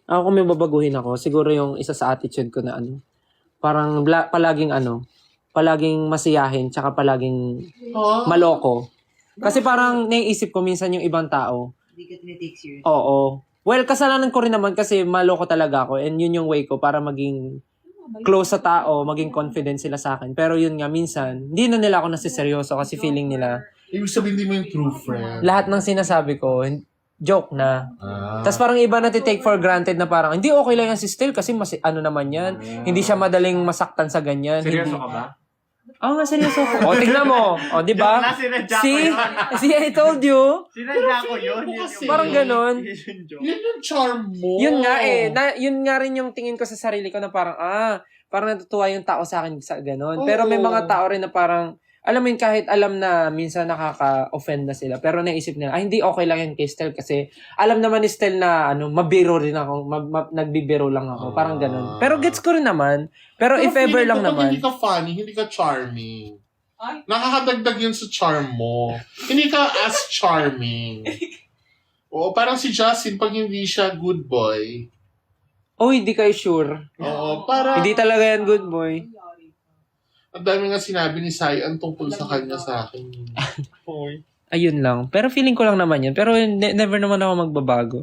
Ako kung may babaguhin ako, siguro yung isa sa attitude ko na ano, parang palaging masiyahin, tsaka palaging maloko. Kasi parang naiisip ko minsan yung ibang tao. Hindi ka tinitake serious. Oo. Well, kasalanan ko rin naman kasi maloko talaga ako and yun yung way ko para maging close sa tao, maging confident sila sa akin. Pero yun nga, minsan, hindi na nila ako nasiseryoso kasi feeling nila, Ibig sabihin, hindi mo yung true friend. lahat ng sinasabi ko, joke na. Ah. Tapos parang iba na take for granted na parang, hindi okay lang yan si Stel kasi ano naman yan. Hindi siya madaling masaktan sa ganyan. Seryoso Hindi. ka ba? Oo nga, seryoso ako. O, tignan mo. O, di ba? Joke lang, sinadya ko See? yun. See, I told you. Sinadya ko yun. Kasi- Parang ganun. Yun yung joke. Yun yung charm mo. Yun nga eh. Yun nga rin yung tingin ko sa sarili ko na parang, parang natutuwa yung tao sa akin sa ganun. Pero may mga tao rin na parang, alam mo yun, kahit alam na minsan nakaka-offend na sila, pero naisip nila, hindi okay lang yan kay Stel kasi alam naman ni Stel na mabiro rin ako, nagbibiro lang ako, parang ganun. Pero gets ko rin naman. Pero if ever feeling lang ko, pag naman. hindi ka funny, hindi ka charming. Ay. Nakakadagdag yun sa charm mo. Hindi ka as charming. Oo, parang si Justin, pag hindi siya good boy, Oh, hindi kayo sure. oo, parang Hindi talaga yan good boy. ang dami nga sinabi ni Sayan tungkol sa kanya sa akin. Ayun lang. Pero feeling ko lang naman yun. Pero never naman ako magbabago.